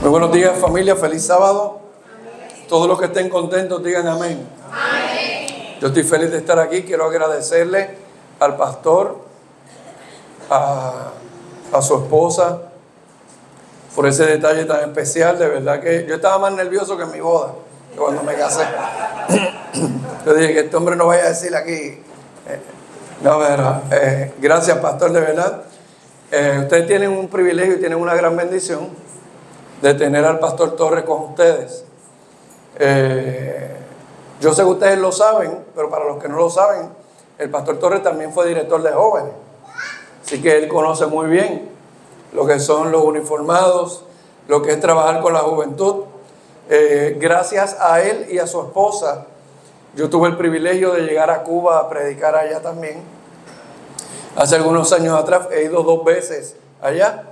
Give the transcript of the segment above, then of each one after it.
Muy buenos días, familia, feliz sábado. Todos los que estén contentos digan amén. Amén. Yo estoy feliz de estar aquí. Quiero agradecerle al pastor, a su esposa, por ese detalle tan especial. De verdad que yo estaba más nervioso que en mi boda, que cuando me casé. Yo dije que este hombre no vaya a decir aquí. No, verdad. Gracias, pastor, de verdad. Ustedes tienen un privilegio y tienen una gran bendición de tener al pastor Torres con ustedes. Yo sé que ustedes lo saben, pero para los que no lo saben, el pastor Torres también fue director de jóvenes. Así que él conoce muy bien lo que son los uniformados, lo que es trabajar con la juventud. Gracias a él y a su esposa, yo tuve el privilegio de llegar a Cuba a predicar allá también. Hace algunos años atrás he ido 2 veces allá.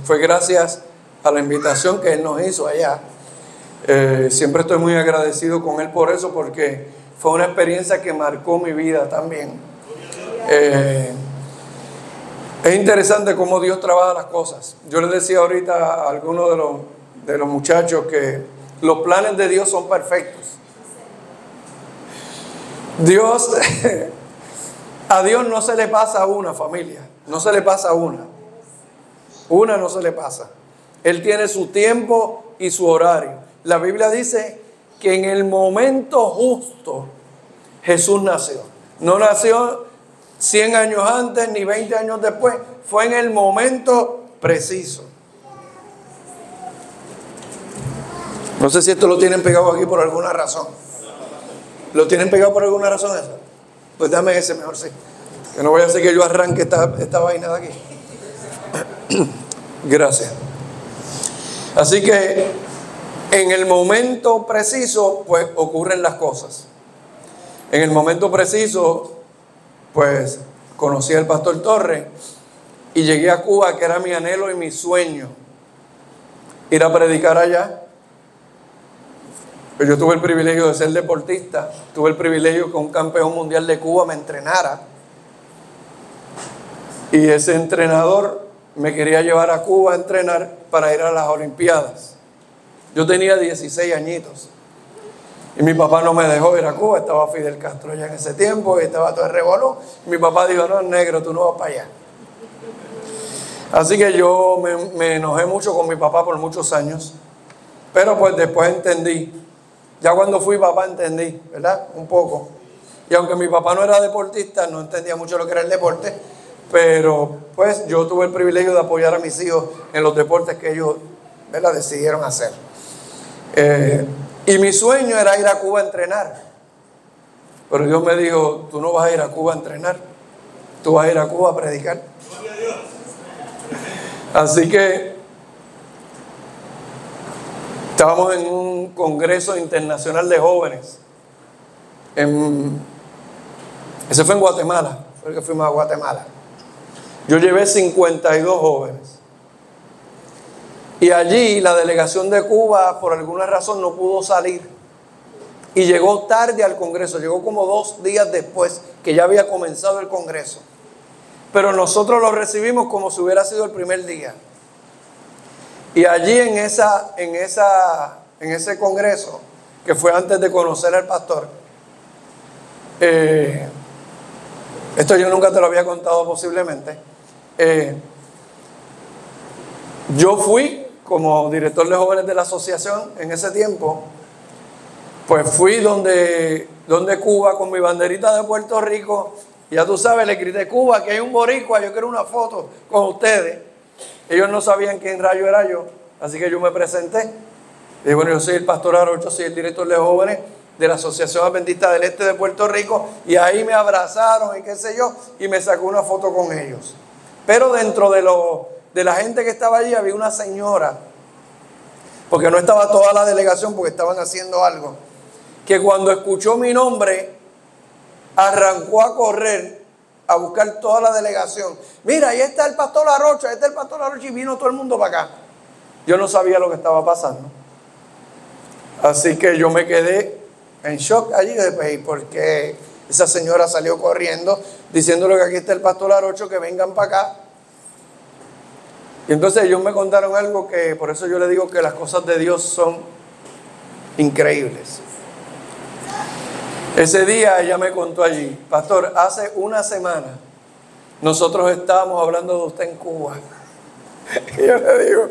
Fue gracias a la invitación que él nos hizo allá. Siempre estoy muy agradecido con él por eso, porque fue una experiencia que marcó mi vida también. Es interesante cómo Dios trabaja las cosas. Yo les decía ahorita a algunos de los muchachos que los planes de Dios son perfectos. A Dios no se le pasa una, familia, no se le pasa una no se le pasa. Él tiene su tiempo y su horario. La Biblia dice que en el momento justo Jesús nació. No nació 100 años antes ni 20 años después. Fue en el momento preciso. No sé si esto lo tienen pegado aquí por alguna razón. ¿Lo tienen pegado por alguna razón eso? Pues dame ese mejor, sí. Que no voy a hacer que yo arranque esta vaina de aquí. Gracias. Así que en el momento preciso, pues ocurren las cosas. En el momento preciso, pues conocí al pastor Torres y llegué a Cuba, que era mi anhelo y mi sueño, ir a predicar allá. Yo tuve el privilegio de ser deportista, tuve el privilegio que un campeón mundial de Cuba me entrenara. Y ese entrenador me quería llevar a Cuba a entrenar para ir a las Olimpiadas. Yo tenía 16 añitos. Y mi papá no me dejó ir a Cuba, estaba Fidel Castro ya en ese tiempo, y estaba todo el revolú. Mi papá dijo, no, negro, tú no vas para allá. Así que yo me enojé mucho con mi papá por muchos años. Pero pues después entendí. Ya cuando fui papá entendí, ¿verdad? Un poco. Y aunque mi papá no era deportista, no entendía mucho lo que era el deporte, pero pues yo tuve el privilegio de apoyar a mis hijos en los deportes que ellos, ¿verdad?, decidieron hacer. Y mi sueño era ir a Cuba a entrenar. Pero Dios me dijo, tú no vas a ir a Cuba a entrenar, tú vas a ir a Cuba a predicar. Así que estábamos en un congreso internacional de jóvenes. Ese fue en Guatemala, fue el que fuimos a Guatemala. Yo llevé 52 jóvenes. Y allí la delegación de Cuba, por alguna razón, no pudo salir. Y llegó tarde al congreso, llegó como 2 días después, que ya había comenzado el congreso. Pero nosotros lo recibimos como si hubiera sido el primer día. Y allí en ese congreso, que fue antes de conocer al pastor, esto yo nunca te lo había contado posiblemente. Yo fui como director de jóvenes de la asociación en ese tiempo. Pues fui donde Cuba con mi banderita de Puerto Rico. Ya tú sabes, le grité, Cuba, que hay un boricua, yo quiero una foto con ustedes. Ellos no sabían quién rayo era yo, así que yo me presenté. Y bueno, yo soy el pastor Arocho, soy el director de jóvenes de la Asociación Adventista del Este de Puerto Rico. Y ahí me abrazaron y qué sé yo, y me sacó una foto con ellos. Pero dentro de la gente que estaba allí había una señora, porque no estaba toda la delegación, porque estaban haciendo algo, que cuando escuchó mi nombre arrancó a correr a buscar toda la delegación. Mira, ahí está el pastor Arocho, y vino todo el mundo para acá. Yo no sabía lo que estaba pasando. Así que yo me quedé en shock allí, porque esa señora salió corriendo diciéndole que aquí está el pastor Arocho, que vengan para acá. Y entonces ellos me contaron algo que, por eso yo le digo que las cosas de Dios son increíbles. Ese día ella me contó allí: pastor, hace una semana nosotros estábamos hablando de usted en Cuba. Y yo le digo,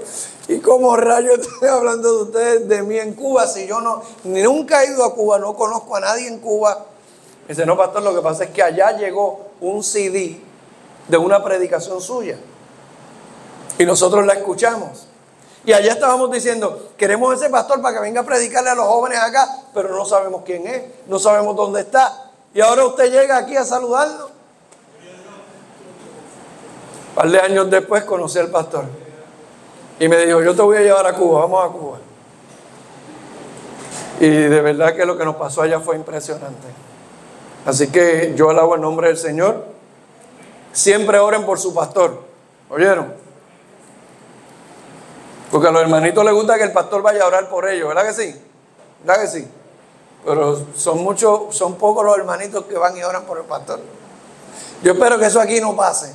¿y cómo rayos estoy hablando de ustedes, de mí en Cuba, si yo nunca he ido a Cuba, no conozco a nadie en Cuba? Dice, no, pastor, lo que pasa es que allá llegó un CD de una predicación suya y nosotros la escuchamos. Y allá estábamos diciendo, queremos ese pastor para que venga a predicarle a los jóvenes acá, pero no sabemos quién es, no sabemos dónde está. Y ahora usted llega aquí a saludarnos. Un par de años después conocí al pastor y me dijo, yo te voy a llevar a Cuba, vamos a Cuba. Y de verdad que lo que nos pasó allá fue impresionante. Así que yo alabo el nombre del Señor. Siempre oren por su pastor. ¿Oyeron? Porque a los hermanitos les gusta que el pastor vaya a orar por ellos, ¿verdad que sí? ¿Verdad que sí? Pero son pocos los hermanitos que van y oran por el pastor. Yo espero que eso aquí no pase.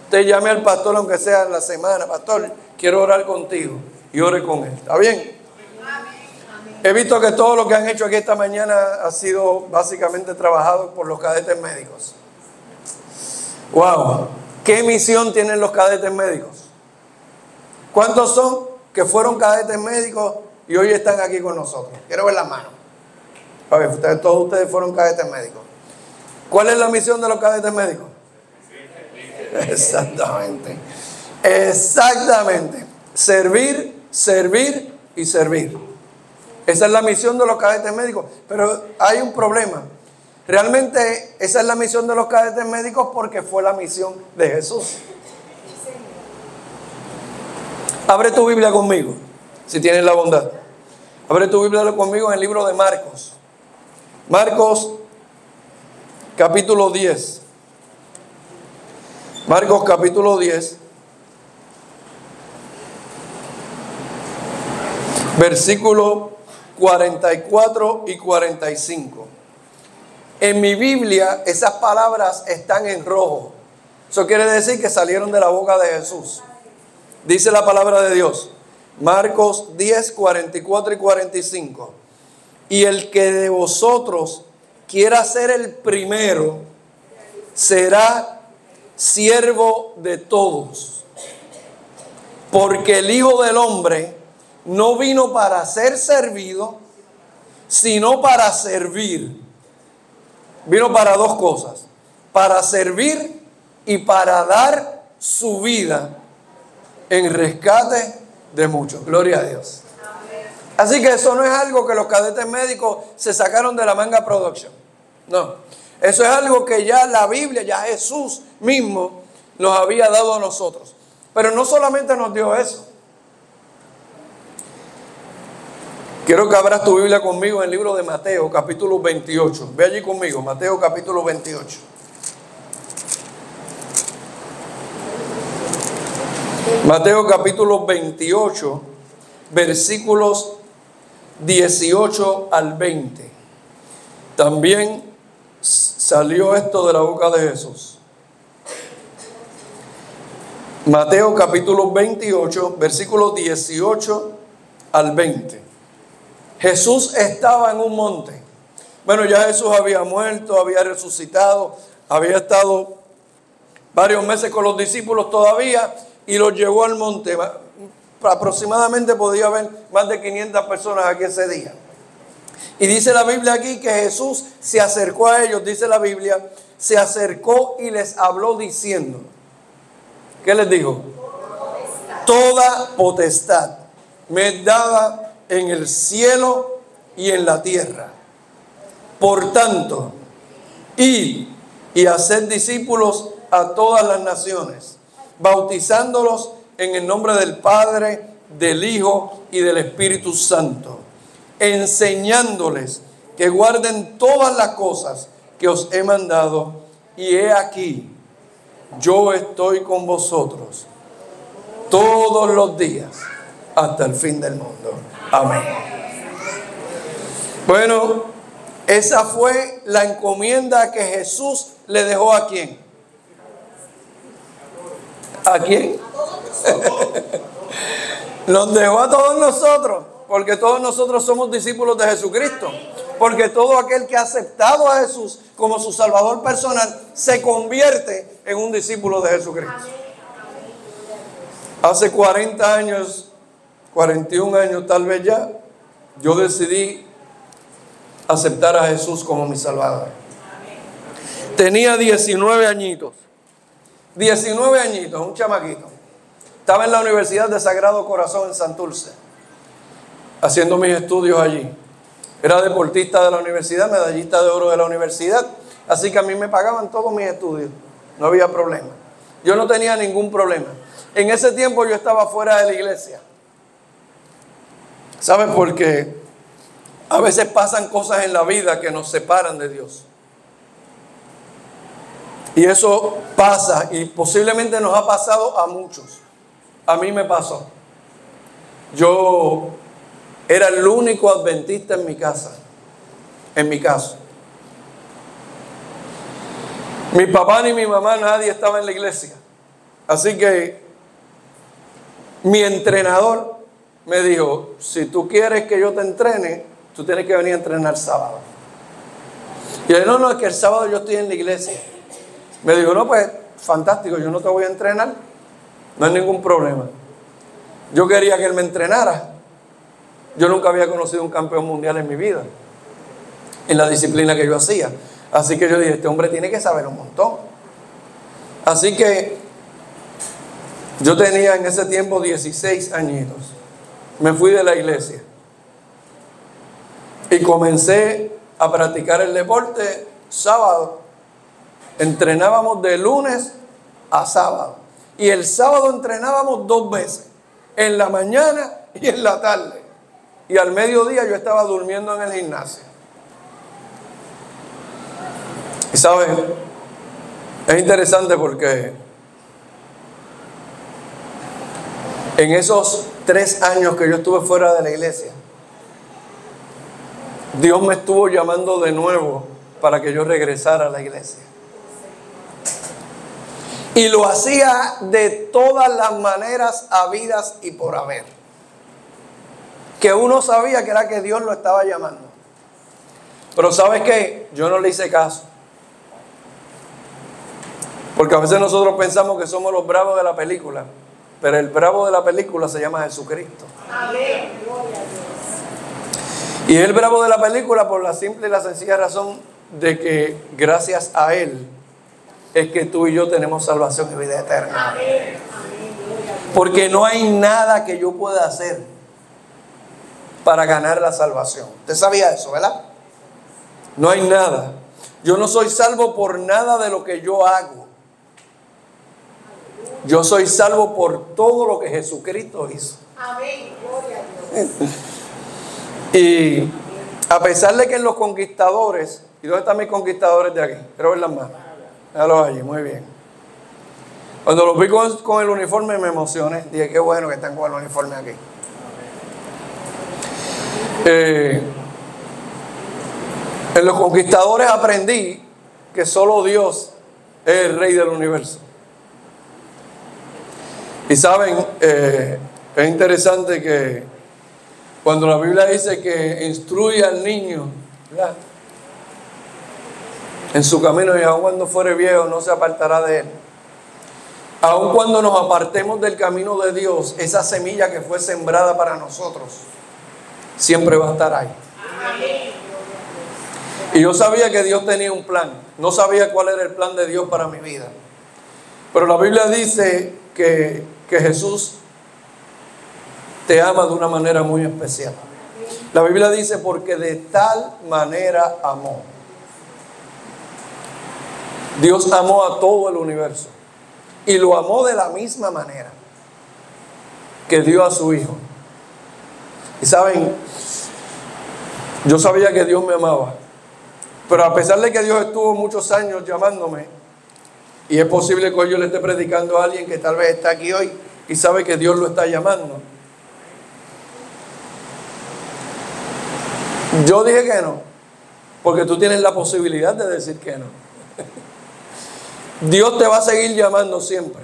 Usted llame al pastor, aunque sea en la semana, pastor, quiero orar contigo, y ore con él. ¿Está bien? He visto que todo lo que han hecho aquí esta mañana ha sido básicamente trabajado por los cadetes médicos. ¡Wow! ¿Qué misión tienen los cadetes médicos? ¿Cuántos son que fueron cadetes médicos y hoy están aquí con nosotros? Quiero ver las manos. A ver, todos ustedes fueron cadetes médicos. ¿Cuál es la misión de los cadetes médicos? Exactamente. Exactamente. Servir, servir y servir. Esa es la misión de los cadetes médicos. Pero hay un problema. Realmente esa es la misión de los cadetes médicos porque fue la misión de Jesús. Abre tu Biblia conmigo, si tienes la bondad. Abre tu Biblia conmigo en el libro de Marcos. Marcos, capítulo 10. Marcos, capítulo 10. Versículo 44 y 45. En mi Biblia esas palabras están en rojo. Eso quiere decir que salieron de la boca de Jesús. Dice la palabra de Dios. Marcos 10, 44 y 45. Y el que de vosotros quiera ser el primero, será siervo de todos. Porque el Hijo del Hombre no vino para ser servido, sino para servir. Vino para dos cosas: para servir y para dar su vida en rescate de muchos. Gloria a Dios. Así que eso no es algo que los cadetes médicos se sacaron de la manga production. No. Eso es algo que ya la Biblia, ya Jesús mismo nos había dado a nosotros. Pero no solamente nos dio eso. Quiero que abras tu Biblia conmigo en el libro de Mateo, capítulo 28. Ve allí conmigo, Mateo, capítulo 28. Mateo, capítulo 28, versículos 18 al 20. También salió esto de la boca de Jesús. Mateo, capítulo 28, versículos 18 al 20. Jesús estaba en un monte. Bueno, ya Jesús había muerto, había resucitado, había estado varios meses con los discípulos todavía y los llevó al monte. Aproximadamente podía haber más de 500 personas aquí ese día. Y dice la Biblia aquí que Jesús se acercó a ellos, dice la Biblia, se acercó y les habló diciendo, ¿qué les dijo? Toda potestad me es dada en el cielo y en la tierra. Por tanto, id y haced discípulos a todas las naciones, bautizándolos en el nombre del Padre, del Hijo y del Espíritu Santo, enseñándoles que guarden todas las cosas que os he mandado, y he aquí, yo estoy con vosotros todos los días hasta el fin del mundo. Amén. Bueno, esa fue la encomienda que Jesús le dejó a ¿quién? ¿A quién? Nos dejó a todos nosotros, porque todos nosotros somos discípulos de Jesucristo. Porque todo aquel que ha aceptado a Jesús como su Salvador personal se convierte en un discípulo de Jesucristo. Hace 40 años, 41 años tal vez ya, yo decidí aceptar a Jesús como mi Salvador. Tenía 19 añitos. 19 añitos, un chamaquito. Estaba en la Universidad de Sagrado Corazón en Santurce, haciendo mis estudios allí. Era deportista de la universidad, medallista de oro de la universidad. Así que a mí me pagaban todos mis estudios. No había problema. Yo no tenía ningún problema. En ese tiempo yo estaba fuera de la iglesia. ¿Sabes por qué? A veces pasan cosas en la vida que nos separan de Dios. Y eso pasa y posiblemente nos ha pasado a muchos. A mí me pasó. Yo era el único adventista en mi casa, en mi caso. Mi papá ni mi mamá, nadie estaba en la iglesia. Así que mi entrenador me dijo, si tú quieres que yo te entrene, tú tienes que venir a entrenar sábado. Y yo, no, es que el sábado yo estoy en la iglesia. Me dijo, no, pues fantástico, yo no te voy a entrenar, no hay ningún problema. Yo quería que él me entrenara. Yo nunca había conocido un campeón mundial en mi vida, en la disciplina que yo hacía. Así que yo dije, este hombre tiene que saber un montón. Así que yo tenía en ese tiempo 16 añitos. Me fui de la iglesia y comencé a practicar el deporte sábado. Entrenábamos de lunes a sábado. Y el sábado entrenábamos 2 veces, en la mañana y en la tarde. Y al mediodía yo estaba durmiendo en el gimnasio. Y sabes, es interesante porque en esos 3 años que yo estuve fuera de la iglesia, Dios me estuvo llamando de nuevo para que yo regresara a la iglesia. Y lo hacía de todas las maneras habidas y por haber. Que uno sabía que era que Dios lo estaba llamando. Pero ¿sabes qué? Yo no le hice caso. Porque a veces nosotros pensamos que somos los bravos de la película. Pero el bravo de la película se llama Jesucristo. Amén. Y es el bravo de la película por la simple y la sencilla razón de que gracias a Él es que tú y yo tenemos salvación y vida eterna. Porque no hay nada que yo pueda hacer para ganar la salvación. Usted sabía eso, ¿verdad? No hay nada. Yo no soy salvo por nada de lo que yo hago. Yo soy salvo por todo lo que Jesucristo hizo. Amén. Gloria a Dios. Y a pesar de que en los conquistadores, ¿y dónde están mis conquistadores de aquí? Quiero ver las manos. Déjalos allí, muy bien. Cuando los vi con el uniforme me emocioné. Dije, qué bueno que están con el uniforme aquí. En los conquistadores aprendí que solo Dios es el Rey del universo. Y saben, es interesante que cuando la Biblia dice que instruye al niño, ¿verdad?, en su camino, y aun cuando fuere viejo no se apartará de él. Aun cuando nos apartemos del camino de Dios, esa semilla que fue sembrada para nosotros siempre va a estar ahí. Y yo sabía que Dios tenía un plan. No sabía cuál era el plan de Dios para mi vida. Pero la Biblia dice que Jesús te ama de una manera muy especial. La Biblia dice, porque de tal manera amó. Dios amó a todo el universo. Y lo amó de la misma manera que dio a su Hijo. Y saben, yo sabía que Dios me amaba. Pero a pesar de que Dios estuvo muchos años llamándome, y es posible que hoy yo le esté predicando a alguien que tal vez está aquí hoy y sabe que Dios lo está llamando, yo dije que no, porque tú tienes la posibilidad de decir que no. Dios te va a seguir llamando siempre.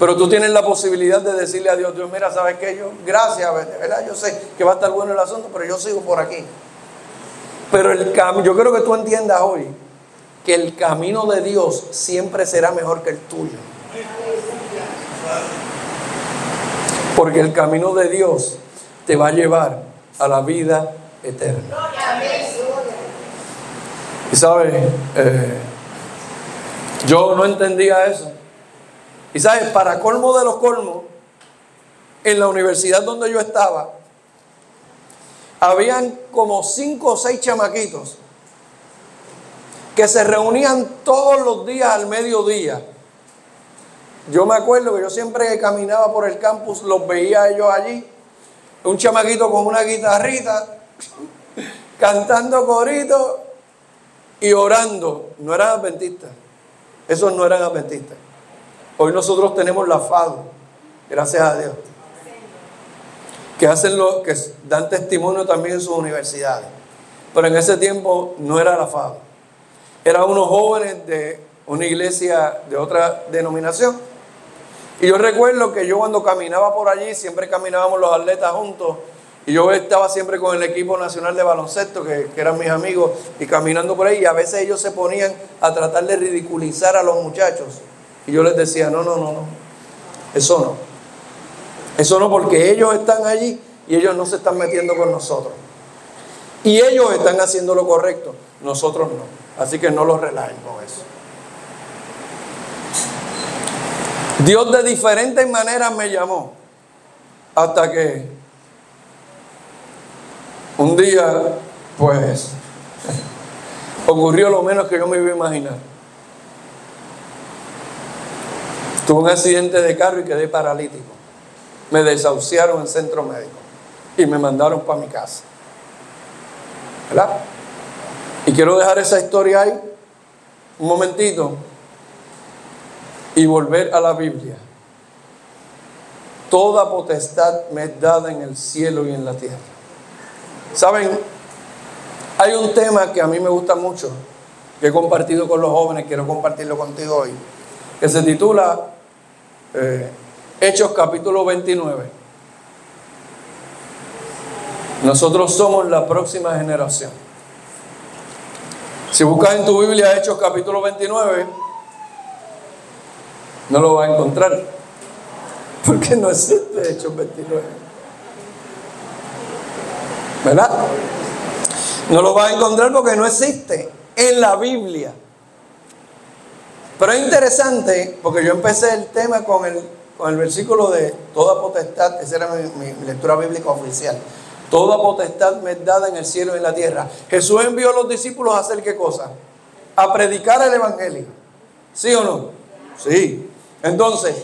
Pero tú tienes la posibilidad de decirle a Dios, Dios, mira, ¿sabes qué? Yo, gracias, ¿verdad? Yo sé que va a estar bueno el asunto, pero yo sigo por aquí. Pero yo creo que tú entiendas hoy que el camino de Dios siempre será mejor que el tuyo. Porque el camino de Dios te va a llevar a la vida eterna. Y sabes, yo no entendía eso. Y sabes, para colmo de los colmos, en la universidad donde yo estaba, habían como 5 o 6 chamaquitos que se reunían todos los días al mediodía. Yo me acuerdo que yo siempre que caminaba por el campus los veía a ellos allí. Un chamaquito con una guitarrita, cantando coritos y orando. No eran adventistas. Esos no eran adventistas. Hoy nosotros tenemos la FADU, gracias a Dios, que dan testimonio también en sus universidades. Pero en ese tiempo no era la FADU. Eran unos jóvenes de una iglesia de otra denominación. Y yo recuerdo que yo cuando caminaba por allí, siempre caminábamos los atletas juntos. Y yo estaba siempre con el equipo nacional de baloncesto, que eran mis amigos, y caminando por ahí. Y a veces ellos se ponían a tratar de ridiculizar a los muchachos. Y yo les decía, no, eso no. Eso no, porque ellos están allí y ellos no se están metiendo con nosotros. Y ellos están haciendo lo correcto, nosotros no. Así que no los relajen con eso. Dios de diferentes maneras me llamó, hasta que un día, pues, ocurrió lo menos que yo me iba a imaginar. Tuve un accidente de carro y quedé paralítico. Me desahuciaron en centro médico y me mandaron para mi casa. ¿Verdad? Y quiero dejar esa historia ahí un momentito y volver a la Biblia. Toda potestad me es dada en el cielo y en la tierra. ¿Saben? Hay un tema que a mí me gusta mucho, que he compartido con los jóvenes, quiero compartirlo contigo hoy, que se titula Hechos capítulo 29. Nosotros somos la próxima generación. Si buscas en tu Biblia Hechos capítulo 29, no lo vas a encontrar, porque no existe Hechos 29. ¿Verdad? No lo vas a encontrar porque no existe en la Biblia. Pero es interesante, porque yo empecé el tema con el versículo de toda potestad, esa era mi lectura bíblica oficial. Toda potestad me es dada en el cielo y en la tierra. Jesús envió a los discípulos a hacer ¿qué cosa? A predicar el evangelio. ¿Sí o no? Sí. Entonces,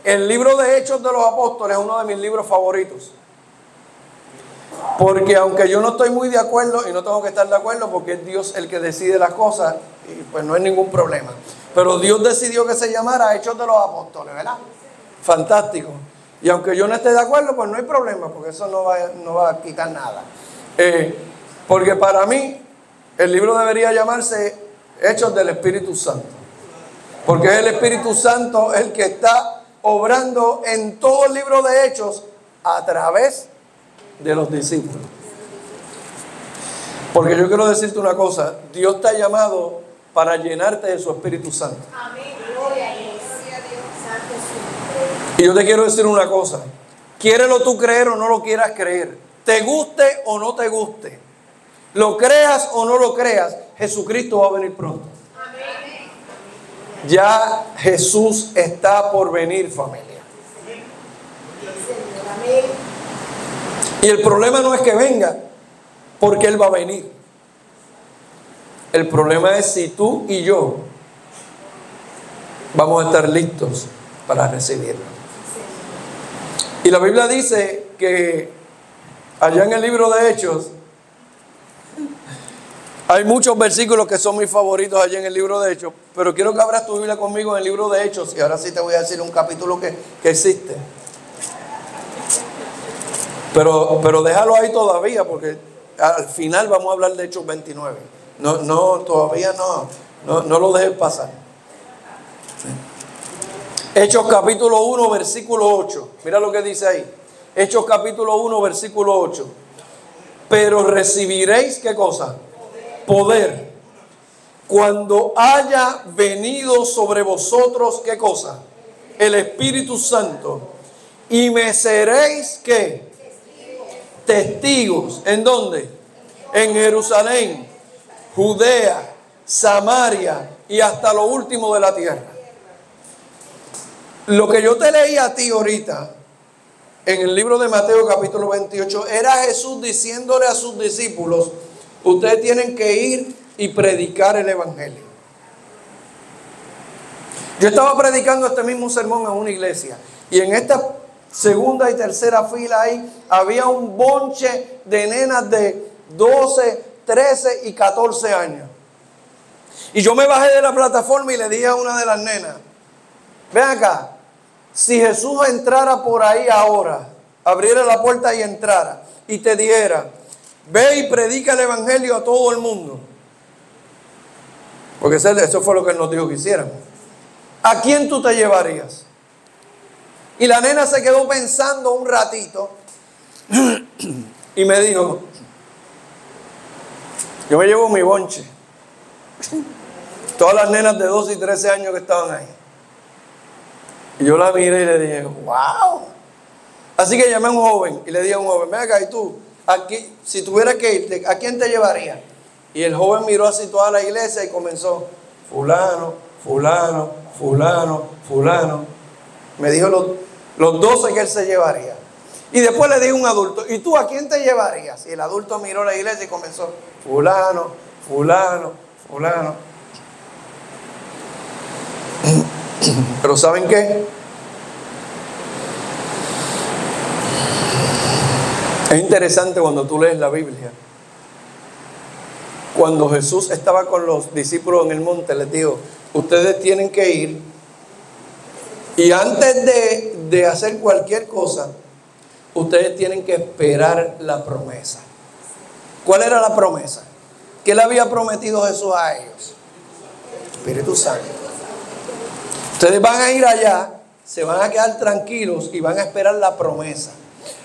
el libro de Hechos de los Apóstoles es uno de mis libros favoritos. Porque aunque yo no estoy muy de acuerdo, y no tengo que estar de acuerdo, porque es Dios el que decide las cosas, y pues no hay ningún problema. Pero Dios decidió que se llamara Hechos de los Apóstoles, ¿verdad? Fantástico. Y aunque yo no esté de acuerdo, pues no hay problema, porque eso no va a quitar nada. Porque para mí, el libro debería llamarse Hechos del Espíritu Santo. Porque es el Espíritu Santo el que está obrando en todo el libro de Hechos a través de los discípulos. Porque yo quiero decirte una cosa, Dios te ha llamado para llenarte de su Espíritu Santo. Amén. Gloria a Dios. Y yo te quiero decir una cosa, quiérelo tú creer o no lo quieras creer, te guste o no te guste, lo creas o no lo creas, Jesucristo va a venir pronto. Amén. Ya Jesús está por venir, familia. Amén. Y el problema no es que venga, porque Él va a venir. El problema es si tú y yo vamos a estar listos para recibirlo. Y la Biblia dice que allá en el libro de Hechos hay muchos versículos que son mis favoritos allá en el libro de Hechos, pero quiero que abras tu Biblia conmigo en el libro de Hechos, y ahora sí te voy a decir un capítulo que existe. Pero déjalo ahí todavía, porque al final vamos a hablar de Hechos 29. Todavía no lo dejes pasar. Hechos capítulo 1, versículo 8. Mira lo que dice ahí. Hechos capítulo 1, versículo 8. Pero recibiréis, ¿qué cosa? Poder. Cuando haya venido sobre vosotros, ¿qué cosa? El Espíritu Santo. Y me seréis, ¿qué? Testigos. ¿En dónde? En Jerusalén, Judea, Samaria y hasta lo último de la tierra. Lo que yo te leí a ti ahorita en el libro de Mateo capítulo 28 era Jesús diciéndole a sus discípulos: ustedes tienen que ir y predicar el evangelio. Yo estaba predicando este mismo sermón en una iglesia y en esta segunda y tercera fila ahí había un bonche de nenas de 12, 13 y 14 años. Y yo me bajé de la plataforma y le dije a una de las nenas: ven acá, si Jesús entrara por ahí ahora, abriera la puerta y entrara y te dijera: ve y predica el evangelio a todo el mundo, porque eso fue lo que él nos dijo que hiciéramos, ¿a quién tú te llevarías? Y la nena se quedó pensando un ratito y me dijo: yo me llevo mi bonche. Todas las nenas de 12 y 13 años que estaban ahí. Y yo la miré y le dije: wow. Así que llamé a un joven y le dije a un joven: ven acá, y tú, aquí, si tuvieras que irte, ¿a quién te llevaría? Y el joven miró así toda la iglesia y comenzó: fulano, fulano, fulano, fulano. Me dijo los 12 que él se llevaría. Y después le dije a un adulto: ¿y tú a quién te llevarías? Y el adulto miró la iglesia y comenzó: fulano, fulano, fulano. Pero ¿saben qué? Es interesante cuando tú lees la Biblia. Cuando Jesús estaba con los discípulos en el monte, les dijo: ustedes tienen que ir, y antes de hacer cualquier cosa, ustedes tienen que esperar la promesa. ¿Cuál era la promesa? ¿Qué le había prometido Jesús a ellos? Espíritu Santo. Ustedes van a ir allá, se van a quedar tranquilos y van a esperar la promesa.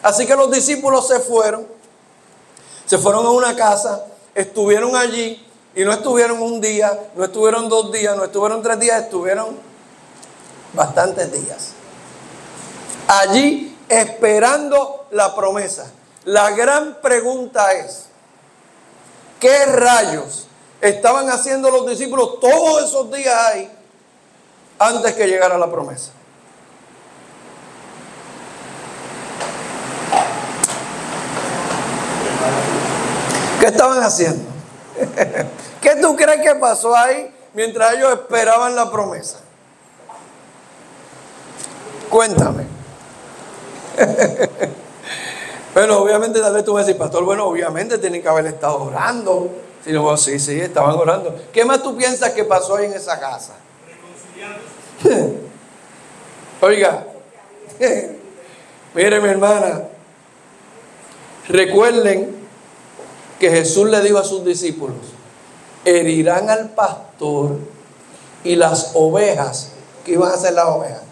Así que los discípulos se fueron a una casa, estuvieron allí, y no estuvieron un día, no estuvieron 2 días, no estuvieron 3 días, estuvieron bastantes días allí esperando la promesa. La gran pregunta es: ¿qué rayos estaban haciendo los discípulos todos esos días ahí antes que llegara la promesa? ¿Qué estaban haciendo? ¿Qué tú crees que pasó ahí mientras ellos esperaban la promesa? Cuéntame. Bueno, obviamente tal vez tú vas a decir: pastor, bueno, obviamente tienen que haber estado orando. Si no, sí, estaban orando. ¿Qué más tú piensas que pasó ahí en esa casa? Oiga, mire, mi hermana, recuerden que Jesús le dijo a sus discípulos: herirán al pastor, y las ovejas, ¿qué iban a hacer las ovejas?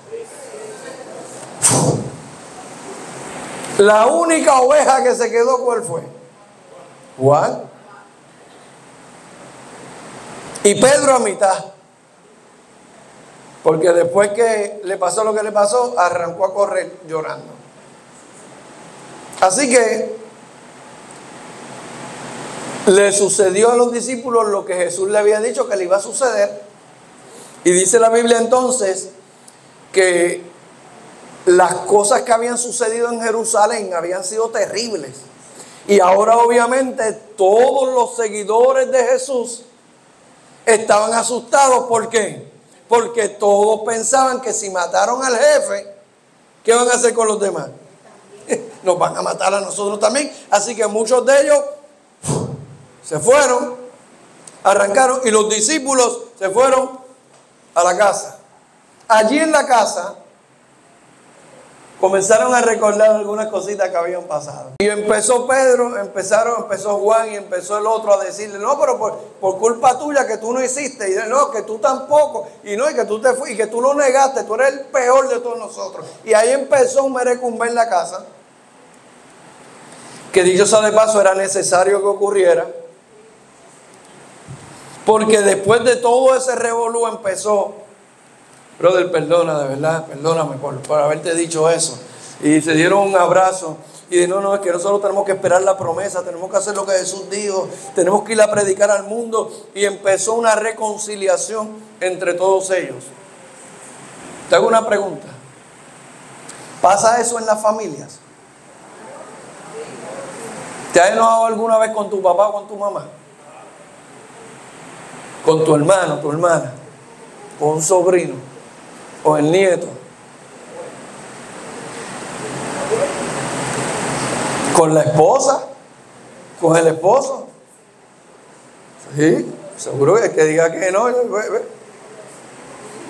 La única oveja que se quedó, ¿cuál fue? Juan. Y Pedro a mitad. Porque después que le pasó lo que le pasó, arrancó a correr llorando. Así que le sucedió a los discípulos lo que Jesús le había dicho que le iba a suceder. Y dice la Biblia entonces que las cosas que habían sucedido en Jerusalén habían sido terribles. Y ahora obviamente todos los seguidores de Jesús estaban asustados. ¿Por qué? Porque todos pensaban que si mataron al jefe, ¿qué van a hacer con los demás? Nos van a matar a nosotros también. Así que muchos de ellos se fueron, arrancaron, y los discípulos se fueron a la casa. Allí en la casa comenzaron a recordar algunas cositas que habían pasado. Y empezó Pedro, empezó Juan y empezó el otro a decirle, no, pero por culpa tuya que tú no hiciste, y no, que tú tampoco, y no, y que tú te fuiste, y que tú lo negaste, tú eres el peor de todos nosotros. Y ahí empezó un merecumbe en la casa, que dicho sea de paso era necesario que ocurriera, porque después de todo ese revolú empezó, brother, perdona, de verdad, perdóname por haberte dicho eso. Y se dieron un abrazo. Y dijeron, no, es que nosotros tenemos que esperar la promesa, tenemos que hacer lo que Jesús dijo, tenemos que ir a predicar al mundo. Y empezó una reconciliación entre todos ellos. Te hago una pregunta. ¿Pasa eso en las familias? ¿Te has enojado alguna vez con tu papá o con tu mamá? ¿Con tu hermano, tu hermana? ¿Con un sobrino? ¿O el nieto? ¿Con la esposa? ¿Con el esposo? Sí, seguro que el que diga que no.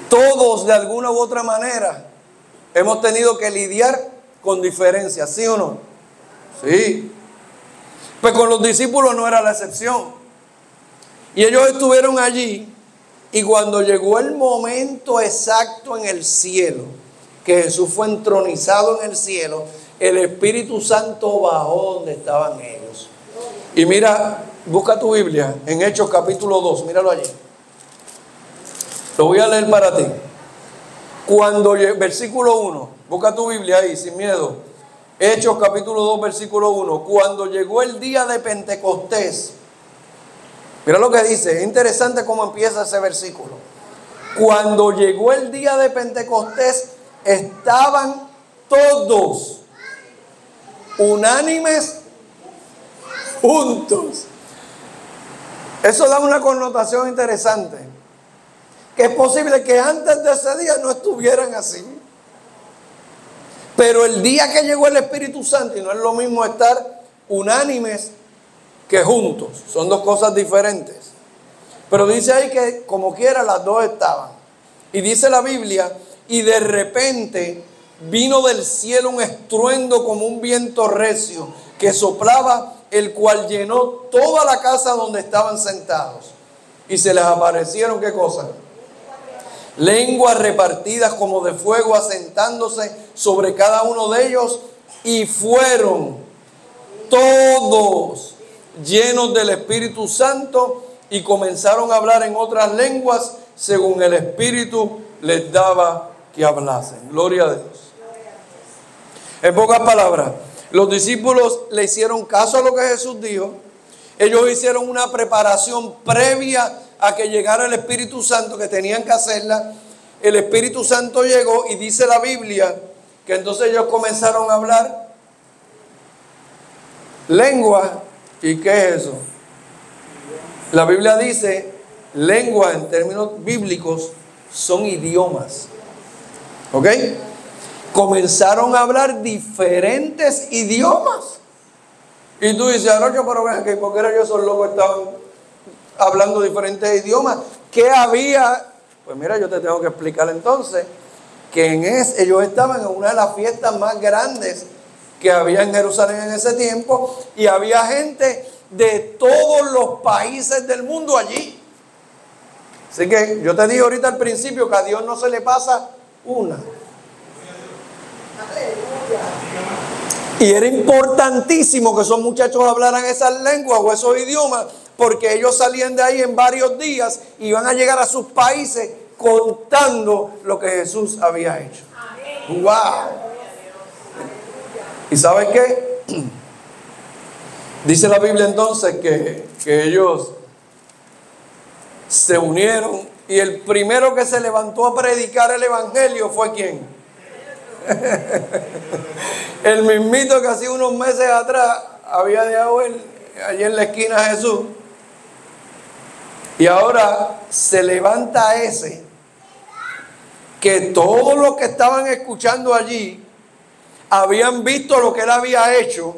Todos de alguna u otra manera hemos tenido que lidiar con diferencias, ¿sí o no? Sí. Pues con los discípulos no era la excepción. Y ellos estuvieron allí. Y cuando llegó el momento exacto en el cielo, que Jesús fue entronizado en el cielo, el Espíritu Santo bajó donde estaban ellos. Y mira, busca tu Biblia en Hechos capítulo 2, míralo allí. Lo voy a leer para ti. Versículo 1, busca tu Biblia ahí, sin miedo. Hechos capítulo 2, versículo 1. Cuando llegó el día de Pentecostés, mira lo que dice, es interesante cómo empieza ese versículo. Cuando llegó el día de Pentecostés, estaban todos unánimes juntos. Eso da una connotación interesante. Que es posible que antes de ese día no estuvieran así. Pero el día que llegó el Espíritu Santo, y no es lo mismo estar unánimes que juntos, son dos cosas diferentes. Pero dice ahí que como quiera las dos estaban. Y dice la Biblia, y de repente vino del cielo un estruendo como un viento recio que soplaba, el cual llenó toda la casa donde estaban sentados. Y se les aparecieron, ¿qué cosa? Lenguas repartidas como de fuego asentándose sobre cada uno de ellos, y fueron todos llenos del Espíritu Santo y comenzaron a hablar en otras lenguas según el Espíritu les daba que hablasen. Gloria a Dios. En pocas palabras, los discípulos le hicieron caso a lo que Jesús dijo. Ellos hicieron una preparación previa a que llegara el Espíritu Santo, que tenían que hacerla. El Espíritu Santo llegó y dice la Biblia que entonces ellos comenzaron a hablar lengua. ¿Y qué es eso? La Biblia dice, lengua en términos bíblicos son idiomas. ¿Ok? Comenzaron a hablar diferentes idiomas. Y tú dices, Arocho, pero ven aquí, ¿por qué ellos esos locos estaban hablando diferentes idiomas? ¿Qué había? Pues mira, yo te tengo que explicar entonces que ellos estaban en una de las fiestas más grandes que había en Jerusalén en ese tiempo, y había gente de todos los países del mundo allí. Así que yo te dije ahorita al principio que a Dios no se le pasa una. Y era importantísimo que esos muchachos hablaran esas lenguas o esos idiomas, porque ellos salían de ahí en varios días y iban a llegar a sus países contando lo que Jesús había hecho. ¡Wow! ¿Y sabes qué? Dice la Biblia entonces que ellos se unieron, y el primero que se levantó a predicar el evangelio fue ¿quién? El mismito que hace unos meses atrás había dejado allí en la esquina a Jesús, y ahora se levanta ese que todos los que estaban escuchando allí habían visto lo que él había hecho,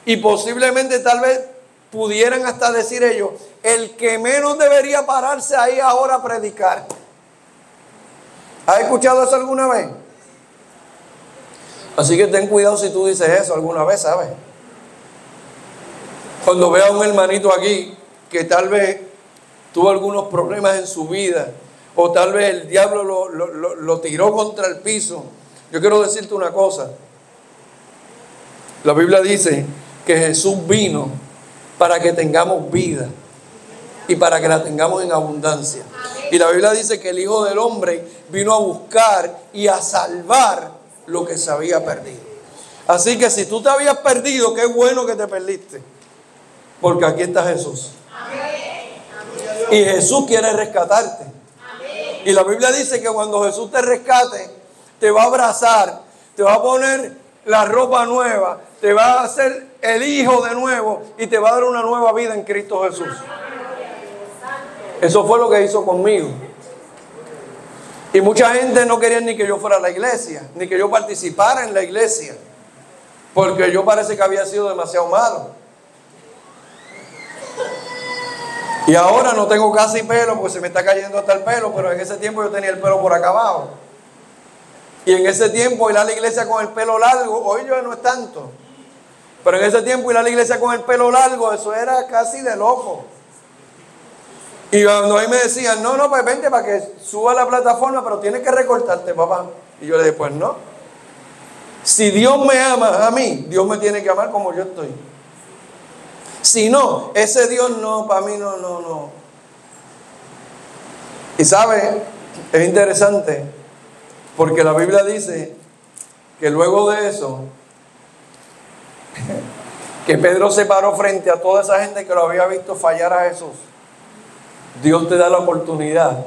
y posiblemente tal vez pudieran hasta decir ellos, el que menos debería pararse ahí ahora a predicar. ¿Has escuchado eso alguna vez? Así que ten cuidado si tú dices eso alguna vez, ¿sabes? Cuando veas a un hermanito aquí que tal vez tuvo algunos problemas en su vida, o tal vez el diablo lo tiró contra el piso, yo quiero decirte una cosa. La Biblia dice que Jesús vino para que tengamos vida y para que la tengamos en abundancia. Y la Biblia dice que el Hijo del Hombre vino a buscar y a salvar lo que se había perdido. Así que si tú te habías perdido, qué bueno que te perdiste, porque aquí está Jesús. Y Jesús quiere rescatarte. Y la Biblia dice que cuando Jesús te rescate, te va a abrazar, te va a poner la ropa nueva, te va a hacer el hijo de nuevo y te va a dar una nueva vida en Cristo Jesús. Eso fue lo que hizo conmigo. Y mucha gente no quería ni que yo fuera a la iglesia, ni que yo participara en la iglesia, porque yo parece que había sido demasiado malo. Y ahora no tengo casi pelo porque se me está cayendo hasta el pelo, pero en ese tiempo yo tenía el pelo por acá abajo. Y en ese tiempo ir a la iglesia con el pelo largo, hoy yo no es tanto, pero en ese tiempo ir a la iglesia con el pelo largo, eso era casi de loco. Y cuando ahí me decían, no, pues vente para que suba a la plataforma, pero tienes que recortarte, papá. Y yo le dije, pues no. Si Dios me ama a mí, Dios me tiene que amar como yo estoy. Si no, ese Dios no, para mí no. Y sabe, es interesante, porque la Biblia dice que luego de eso, que Pedro se paró frente a toda esa gente que lo había visto fallar a Jesús. Dios te da la oportunidad.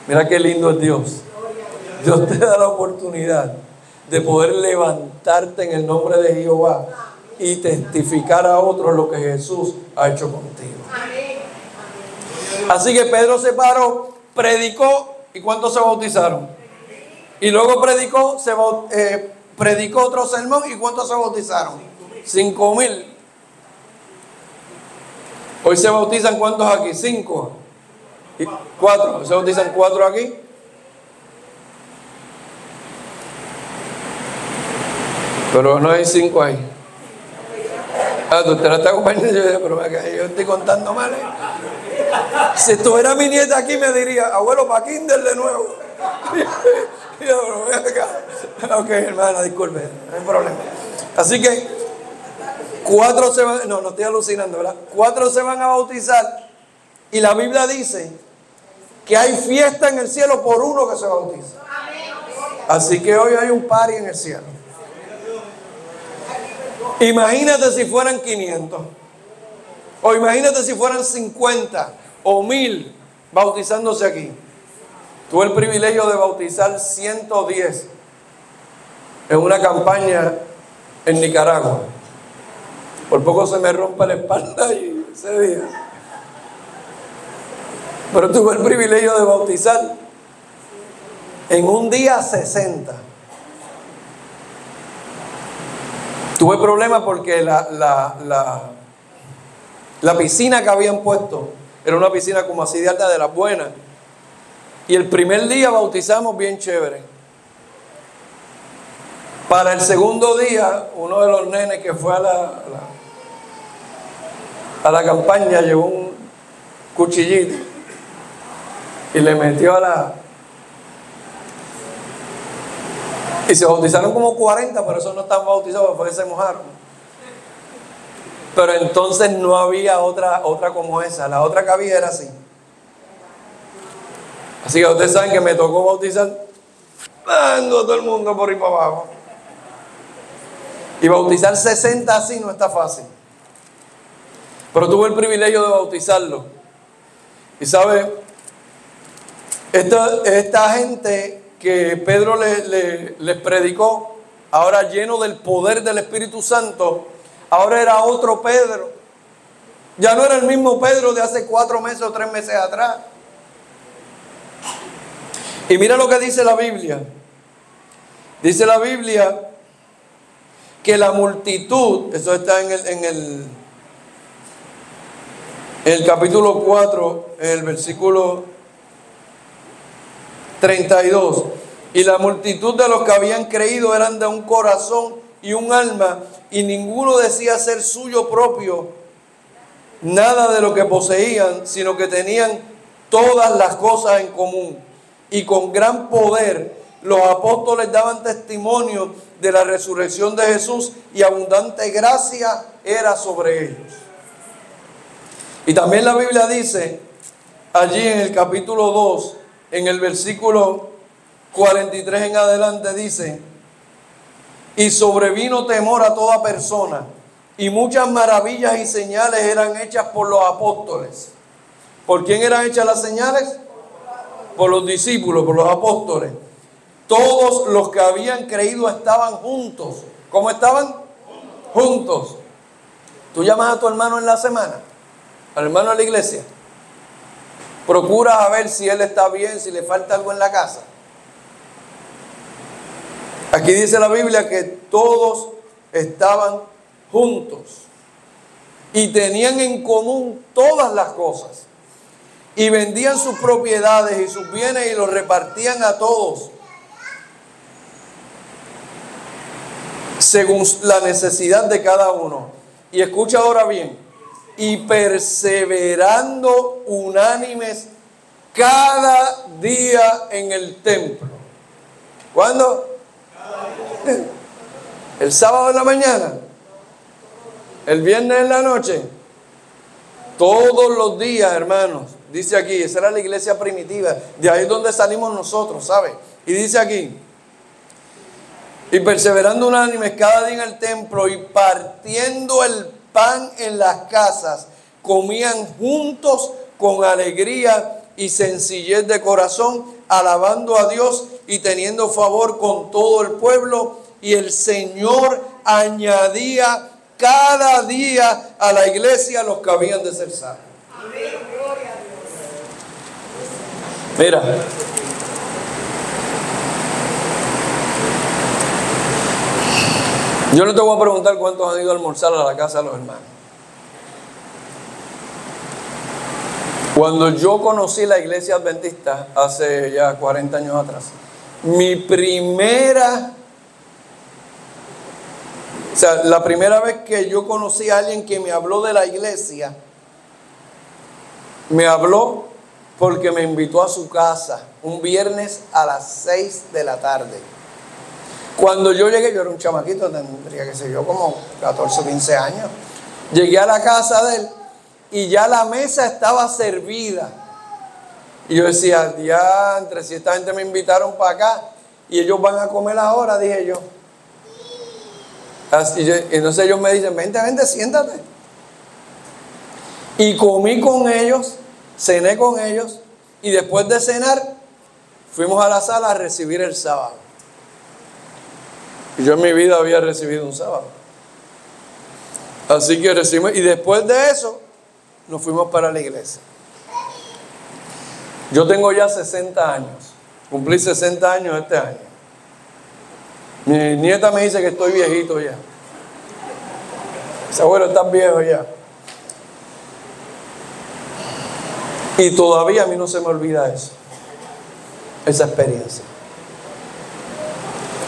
Mira qué lindo es Dios. Dios te da la oportunidad de poder levantarte en el nombre de Jehová y testificar a otros lo que Jesús ha hecho contigo. Así que Pedro se paró, predicó, ¿y cuántos se bautizaron? Y luego predicó otro sermón, ¿y cuántos se bautizaron? 5,000. Hoy se bautizan ¿cuántos aquí? 5. 4. Se bautizan 4 aquí. Pero no hay 5 ahí. Tú te la estás acompañando. Pero yo estoy contando mal. Si estuviera mi nieta aquí me diría, abuelo, para Kinder de nuevo. Ok, hermana, disculpe, no hay problema. Así que 4 se van, no estoy alucinando, ¿verdad? 4 se van a bautizar y la Biblia dice que hay fiesta en el cielo por uno que se bautiza. Así que hoy hay un party en el cielo. Imagínate si fueran 500, o imagínate si fueran 50 o 1000 bautizándose aquí. Tuve el privilegio de bautizar 110 en una campaña en Nicaragua. Por poco se me rompe la espalda y ese día. Pero tuve el privilegio de bautizar en un día 60. Tuve problemas porque la piscina que habían puesto era una piscina como así de alta, de las buenas. Y el primer día bautizamos bien chévere. Para el segundo día, uno de los nenes que fue a la campaña llevó un cuchillito y le metió y se bautizaron como 40, pero esos no están bautizados, fue que se mojaron. Pero entonces no había otra como esa. La otra que había era así. Así que ustedes saben que me tocó bautizar dando a todo el mundo por ahí para abajo. Y bautizar 60 así no está fácil. Pero tuve el privilegio de bautizarlo. Y sabe, esta gente que Pedro les predicó, ahora lleno del poder del Espíritu Santo, ahora era otro Pedro. Ya no era el mismo Pedro de hace 4 meses o 3 meses atrás. Y mira lo que dice la Biblia. Dice la Biblia que la multitud, eso está en el capítulo 4, en el versículo 32. Y la multitud de los que habían creído eran de un corazón y un alma, y ninguno decía ser suyo propio nada de lo que poseían, sino que tenían todas las cosas en común. Y con gran poder los apóstoles daban testimonio de la resurrección de Jesús, y abundante gracia era sobre ellos. Y también la Biblia dice, allí en el capítulo 2, en el versículo 43 en adelante, dice: y sobrevino temor a toda persona, y muchas maravillas y señales eran hechas por los apóstoles. ¿Por quién eran hechas las señales? Por los discípulos, por los apóstoles. Todos los que habían creído estaban juntos. ¿Cómo estaban? Juntos. ¿Tú llamas a tu hermano en la semana? Al hermano de la iglesia. Procura a ver si él está bien, si le falta algo en la casa. Aquí dice la Biblia que todos estaban juntos y tenían en común todas las cosas, y vendían sus propiedades y sus bienes y los repartían a todos según la necesidad de cada uno. Y escucha ahora bien: y perseverando unánimes cada día en el templo. ¿Cuándo? El sábado en la mañana, el viernes en la noche, todos los días, hermanos. Dice aquí, esa era la iglesia primitiva, de ahí es donde salimos nosotros, ¿sabe? Y dice aquí: y perseverando unánimes cada día en el templo, y partiendo el pan en las casas, comían juntos con alegría y sencillez de corazón, alabando a Dios y teniendo favor con todo el pueblo. Y el Señor añadía cada día a la iglesia los que habían de ser salvos. Mira, yo no te voy a preguntar cuántos han ido a almorzar a la casa de los hermanos. Cuando yo conocí la iglesia adventista hace ya 40 años atrás, la primera vez que yo conocí a alguien que me habló de la iglesia, me habló porque me invitó a su casa un viernes a las 6 de la tarde. Cuando yo llegué, yo era un chamaquito, tendría que ser yo como 14 o 15 años. Llegué a la casa de él y ya la mesa estaba servida. Y yo decía: diantre, si esta gente me invitaron para acá y ellos van a comer ahora, dije yo. Entonces ellos me dicen: vente, siéntate. Y comí con ellos, cené con ellos, y después de cenar fuimos a la sala a recibir el sábado. Y yo en mi vida había recibido un sábado. Así que recibimos, y después de eso nos fuimos para la iglesia. Yo tengo ya 60 años, cumplí 60 años este año. Mi nieta me dice que estoy viejito ya. Dice: abuelo, estás viejo ya. Y todavía a mí no se me olvida eso, esa experiencia.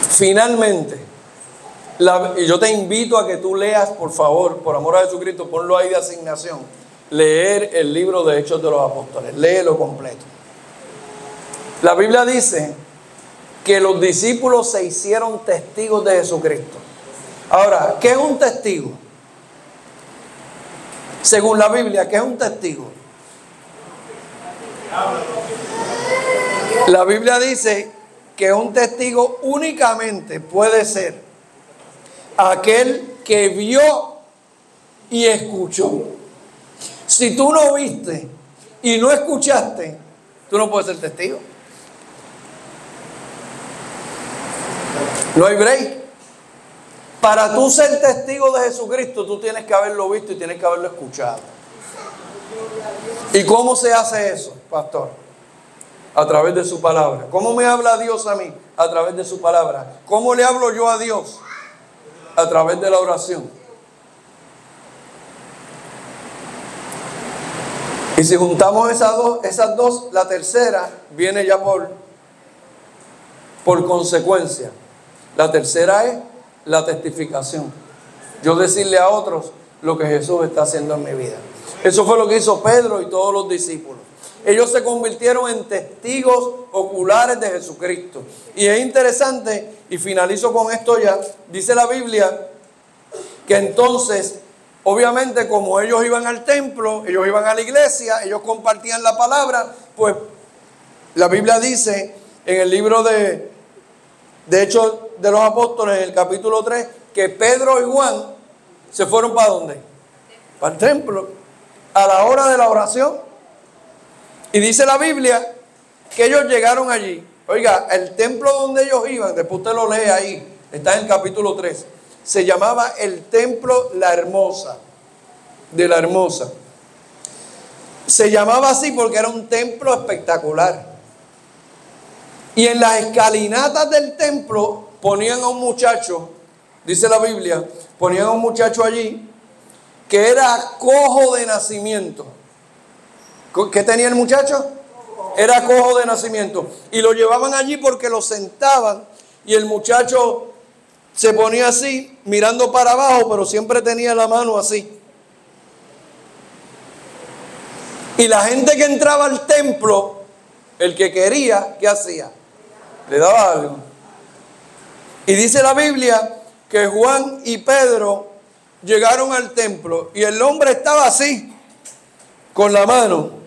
Finalmente, y yo te invito a que tú leas, por favor, por amor a Jesucristo, ponlo ahí de asignación, leer el libro de Hechos de los Apóstoles, léelo completo. La Biblia dice que los discípulos se hicieron testigos de Jesucristo. Ahora, ¿qué es un testigo? Según la Biblia, ¿qué es un testigo? La Biblia dice que un testigo únicamente puede ser aquel que vio y escuchó. Si tú no viste y no escuchaste, tú no puedes ser testigo. No hay break. Para tú ser testigo de Jesucristo, tú tienes que haberlo visto y tienes que haberlo escuchado. ¿Y cómo se hace eso, pastor? A través de su palabra. ¿Cómo me habla Dios a mí? A través de su palabra. ¿Cómo le hablo yo a Dios? A través de la oración. Y si juntamos esas dos, la tercera viene ya por consecuencia. La tercera es la testificación. Yo decirle a otros lo que Jesús está haciendo en mi vida. Eso fue lo que hizo Pedro y todos los discípulos. Ellos se convirtieron en testigos oculares de Jesucristo. Y es interesante, y finalizo con esto ya, dice la Biblia que entonces, obviamente como ellos iban al templo, ellos iban a la iglesia, ellos compartían la palabra, pues la Biblia dice en el libro de Hechos de los Apóstoles, en el capítulo 3, que Pedro y Juan se fueron ¿para dónde? Para el templo, a la hora de la oración. Y dice la Biblia que ellos llegaron allí. Oiga, el templo donde ellos iban, después usted lo lee ahí, está en el capítulo 3, se llamaba el templo La Hermosa, de La Hermosa. Se llamaba así porque era un templo espectacular. Y en las escalinatas del templo ponían a un muchacho, dice la Biblia, ponían a un muchacho allí que era cojo de nacimiento. ¿Qué tenía el muchacho? Era cojo de nacimiento. Y lo llevaban allí porque lo sentaban y el muchacho se ponía así, mirando para abajo, pero siempre tenía la mano así. Y la gente que entraba al templo, el que quería, ¿qué hacía? Le daba algo. Y dice la Biblia que Juan y Pedro llegaron al templo y el hombre estaba así, con la mano.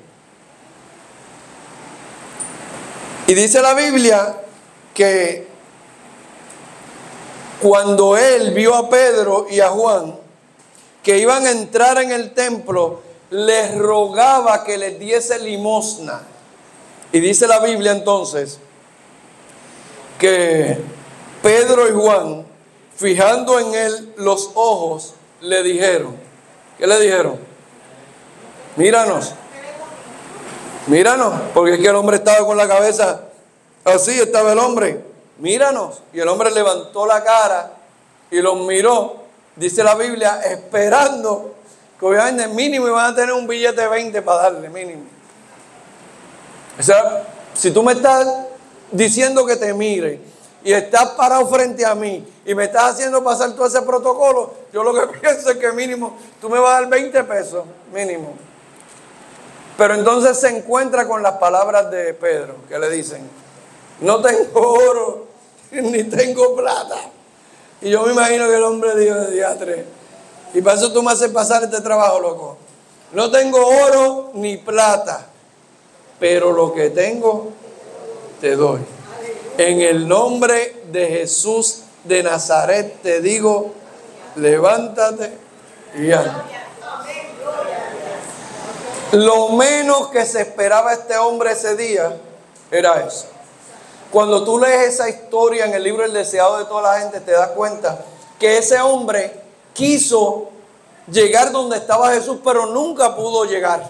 Y dice la Biblia que cuando él vio a Pedro y a Juan que iban a entrar en el templo, les rogaba que les diese limosna. Y dice la Biblia entonces que Pedro y Juan, fijando en él los ojos, le dijeron, ¿qué le dijeron? Míranos. Míranos, porque es que el hombre estaba con la cabeza así, estaba el hombre. Míranos. Y el hombre levantó la cara y los miró, dice la Biblia, esperando que obviamente mínimo iban a tener un billete de 20 para darle, mínimo. O sea, si tú me estás diciendo que te mire y estás parado frente a mí y me estás haciendo pasar todo ese protocolo, yo lo que pienso es que mínimo tú me vas a dar 20 pesos, mínimo. Pero entonces se encuentra con las palabras de Pedro, que le dicen, no tengo oro, ni tengo plata. Y yo me imagino que el hombre dijo, diatre, y para eso tú me haces pasar este trabajo, loco. No tengo oro ni plata, pero lo que tengo, te doy. En el nombre de Jesús de Nazaret te digo, levántate y anda. Lo menos que se esperaba este hombre ese día era eso. Cuando tú lees esa historia en el libro El Deseado de toda la gente, te das cuenta que ese hombre quiso llegar donde estaba Jesús, pero nunca pudo llegar.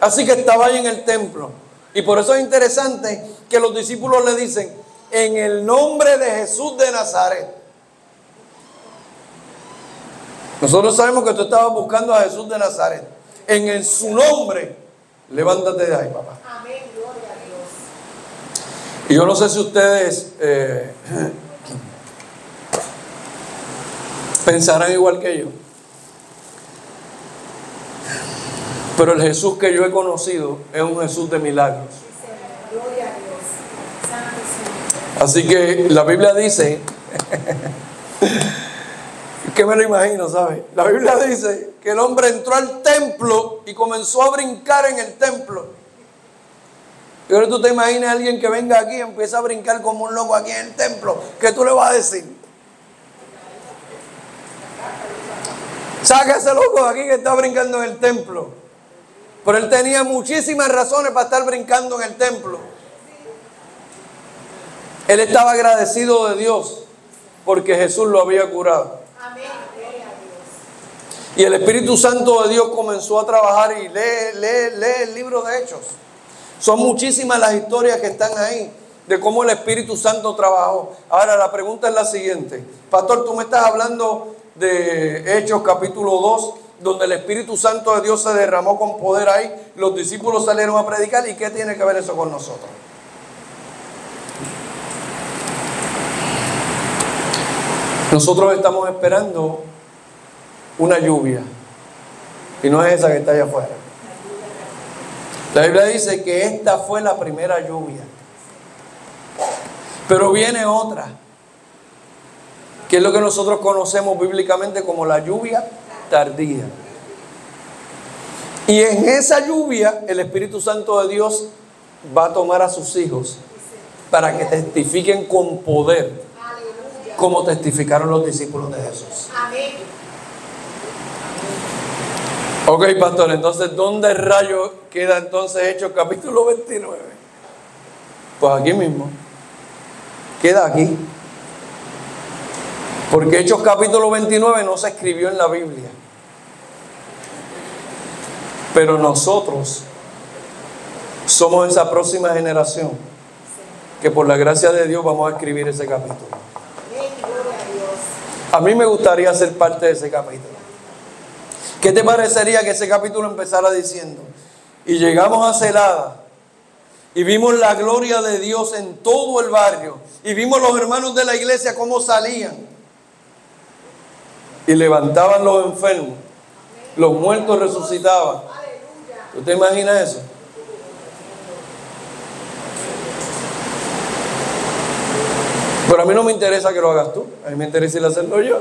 Así que estaba ahí en el templo. Y por eso es interesante que los discípulos le dicen, en el nombre de Jesús de Nazaret. Nosotros sabemos que tú estabas buscando a Jesús de Nazaret. En su nombre, levántate de ahí, papá. Amén, gloria a Dios. Y yo no sé si ustedes pensarán igual que yo. Pero el Jesús que yo he conocido es un Jesús de milagros. Gloria a Dios. Santo Señor. Así que la Biblia dice, que me lo imagino, ¿sabes? La Biblia dice que el hombre entró al templo y comenzó a brincar en el templo. Y ahora tú te imaginas a alguien que venga aquí y empieza a brincar como un loco aquí en el templo. ¿Qué tú le vas a decir? Saca ese loco de aquí que está brincando en el templo. Pero él tenía muchísimas razones para estar brincando en el templo. Él estaba agradecido de Dios porque Jesús lo había curado. Amén, gloria a Dios. Y el Espíritu Santo de Dios comenzó a trabajar y lee el libro de Hechos. Son muchísimas las historias que están ahí de cómo el Espíritu Santo trabajó. Ahora la pregunta es la siguiente. Pastor, tú me estás hablando de Hechos capítulo 2, donde el Espíritu Santo de Dios se derramó con poder ahí. Los discípulos salieron a predicar. ¿Y qué tiene que ver eso con nosotros? Nosotros estamos esperando una lluvia. Y no es esa que está allá afuera. La Biblia dice que esta fue la primera lluvia. Pero viene otra, que es lo que nosotros conocemos bíblicamente como la lluvia tardía. Y en esa lluvia el Espíritu Santo de Dios va a tomar a sus hijos para que testifiquen con poder, como testificaron los discípulos de Jesús. Amén. Ok, pastor, entonces, ¿dónde rayo queda entonces Hechos capítulo 29? Pues aquí mismo. Queda aquí. Porque Hechos capítulo 29 no se escribió en la Biblia. Pero nosotros somos esa próxima generación que por la gracia de Dios vamos a escribir ese capítulo. Amén. Gloria a Dios. A mí me gustaría ser parte de ese capítulo. ¿Qué te parecería que ese capítulo empezara diciendo: y llegamos a Celada y vimos la gloria de Dios en todo el barrio, y vimos los hermanos de la iglesia cómo salían y levantaban los enfermos, los muertos resucitaban? ¿Tú te imaginas eso? Pero a mí no me interesa que lo hagas tú, a mí me interesa ir a hacerlo yo.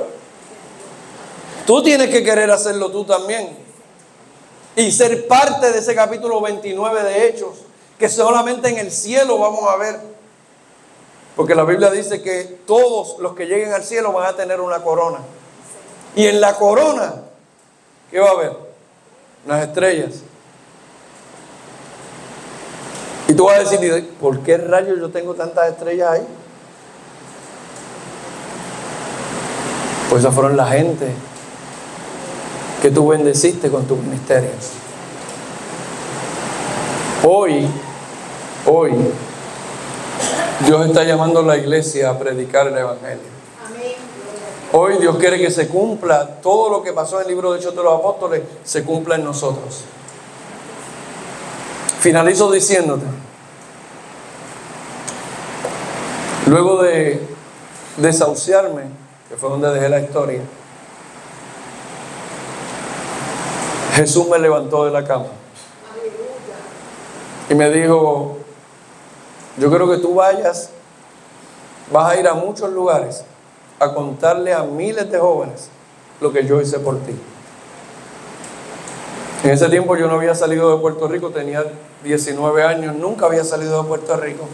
Tú tienes que querer hacerlo tú también y ser parte de ese capítulo 29 de Hechos, que solamente en el cielo vamos a ver. Porque la Biblia dice que todos los que lleguen al cielo van a tener una corona. Y en la corona, ¿qué va a haber? Unas estrellas. Y tú vas a decir: ¿por qué rayos yo tengo tantas estrellas ahí? Pues esas fueron la gente que tú bendeciste con tu ministerio. Hoy, Dios está llamando a la iglesia a predicar el Evangelio. Amén. Hoy Dios quiere que se cumpla todo lo que pasó en el libro de Hechos de los Apóstoles, se cumpla en nosotros. Finalizo diciéndote, luego de desahuciarme, que fue donde dejé la historia, Jesús me levantó de la cama y me dijo: yo quiero que tú vas a ir a muchos lugares a contarle a miles de jóvenes lo que yo hice por ti. En ese tiempo yo no había salido de Puerto Rico, tenía 19 años, nunca había salido de Puerto Rico.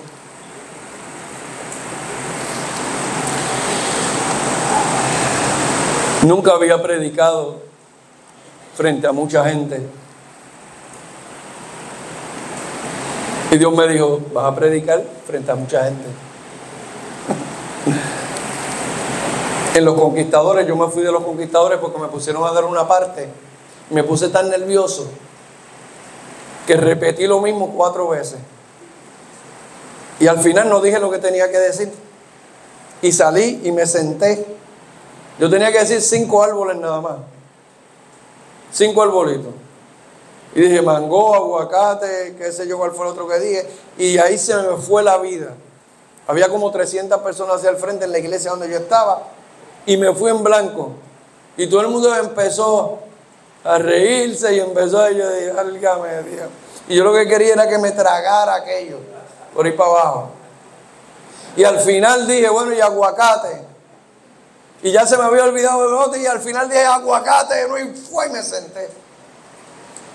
Nunca había predicado frente a mucha gente. Y Dios me dijo: vas a predicar frente a mucha gente. En Los Conquistadores, yo me fui de Los Conquistadores porque me pusieron a dar una parte. Me puse tan nervioso que repetí lo mismo 4 veces. Y al final no dije lo que tenía que decir. Y salí y me senté. Yo tenía que decir 5 árboles nada más. 5 arbolitos. Y dije mango, aguacate, qué sé yo cuál fue el otro que dije. Y ahí se me fue la vida. Había como 300 personas hacia el frente en la iglesia donde yo estaba. Y me fui en blanco. Y todo el mundo empezó a reírse y empezó a... Yo dije: álgame Dios. Y yo lo que quería era que me tragara aquello por ir para abajo. Y al final dije: bueno, y aguacate. Y ya se me había olvidado el otro y al final dije: aguacate. Y fue y me senté.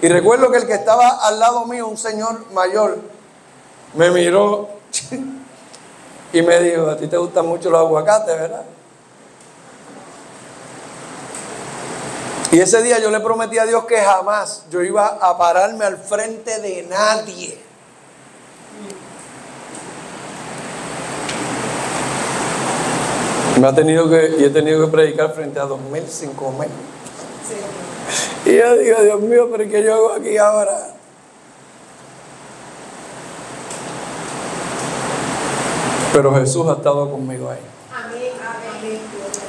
Y recuerdo que el que estaba al lado mío, un señor mayor, me miró y me dijo: a ti te gustan mucho los aguacates, ¿verdad? Y ese día yo le prometí a Dios que jamás yo iba a pararme al frente de nadie. He tenido que predicar frente a 2,000, 5,000. Y yo digo: Dios mío, ¿pero qué yo hago aquí ahora? Pero Jesús ha estado conmigo ahí. Amén. Amén.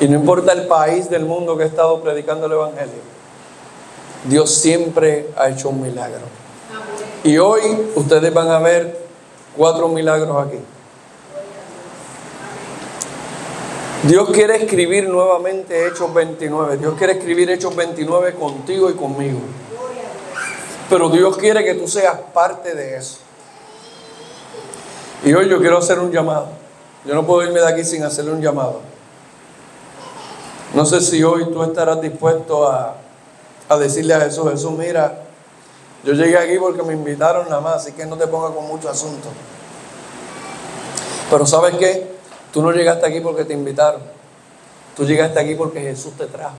Y no importa el país del mundo que he estado predicando el Evangelio, Dios siempre ha hecho un milagro. Y hoy ustedes van a ver 4 milagros aquí. Dios quiere escribir nuevamente Hechos 29. Dios quiere escribir Hechos 29 contigo y conmigo. Pero Dios quiere que tú seas parte de eso. Y hoy yo quiero hacer un llamado. Yo no puedo irme de aquí sin hacerle un llamado. No sé si hoy tú estarás dispuesto a decirle a Jesús: Jesús, mira, yo llegué aquí porque me invitaron nada más, así que no te pongas con mucho asunto. Pero ¿sabes qué? Tú no llegaste aquí porque te invitaron. Tú llegaste aquí porque Jesús te trajo.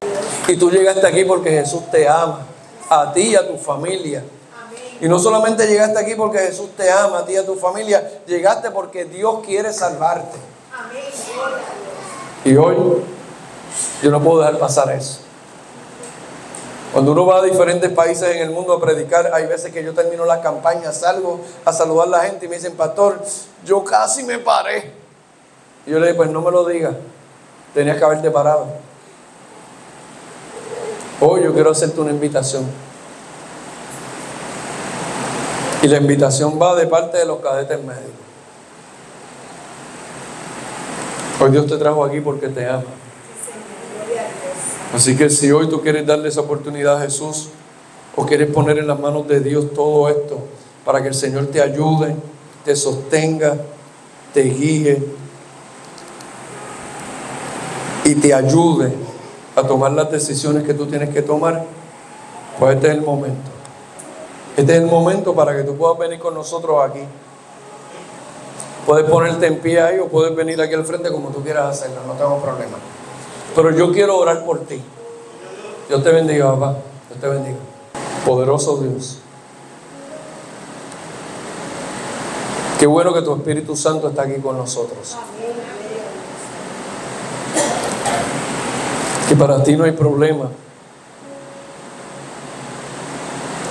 Y tú llegaste aquí porque Jesús te ama, a ti y a tu familia. Y no solamente llegaste aquí porque Jesús te ama, a ti y a tu familia, llegaste porque Dios quiere salvarte. Y hoy yo no puedo dejar pasar eso. Cuando uno va a diferentes países en el mundo a predicar, hay veces que yo termino las campañas, salgo a saludar a la gente y me dicen: pastor, yo casi me paré. Y yo le digo: pues no me lo digas, tenías que haberte parado. Hoy yo quiero hacerte una invitación. Y la invitación va de parte de los cadetes médicos. Hoy Dios te trajo aquí porque te ama. Así que si hoy tú quieres darle esa oportunidad a Jesús, o quieres poner en las manos de Dios todo esto para que el Señor te ayude, te sostenga, te guíe y te ayude a tomar las decisiones que tú tienes que tomar, pues este es el momento. Este es el momento para que tú puedas venir con nosotros aquí. Puedes ponerte en pie ahí o puedes venir aquí al frente, como tú quieras hacerlo, no tengo problema. Pero yo quiero orar por ti. Dios te bendiga, papá. Dios te bendiga. Poderoso Dios, qué bueno que tu Espíritu Santo está aquí con nosotros. Que para ti no hay problema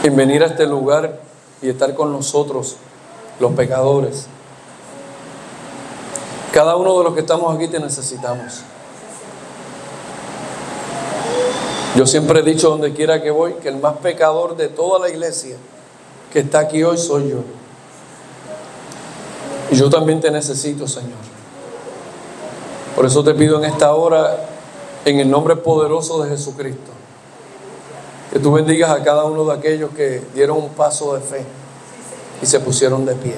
en venir a este lugar y estar con nosotros, los pecadores. Cada uno de los que estamos aquí te necesitamos. Yo siempre he dicho, donde quiera que voy, que el más pecador de toda la iglesia que está aquí hoy soy yo. Y yo también te necesito, Señor. Por eso te pido en esta hora, en el nombre poderoso de Jesucristo, que tú bendigas a cada uno de aquellos que dieron un paso de fe y se pusieron de pie.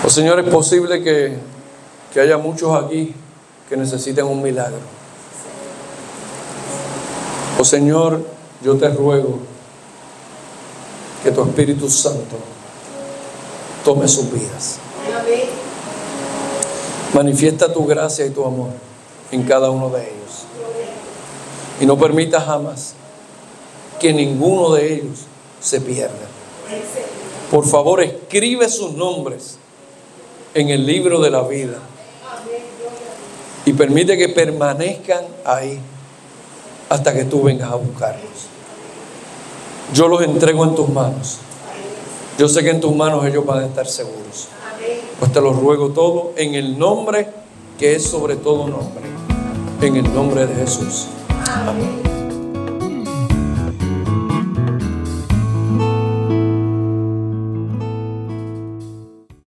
Oh Señor, es posible que haya muchos aquí que necesiten un milagro. Oh Señor, yo te ruego que tu Espíritu Santo tome sus vidas. Manifiesta tu gracia y tu amor en cada uno de ellos. Y no permita jamás que ninguno de ellos se pierda. Por favor, escribe sus nombres en el libro de la vida y permite que permanezcan ahí hasta que tú vengas a buscarlos. Yo los entrego en tus manos. Yo sé que en tus manos ellos van a estar seguros. Pues te lo ruego todo en el nombre que es sobre todo nombre, en el nombre de Jesús. Amén.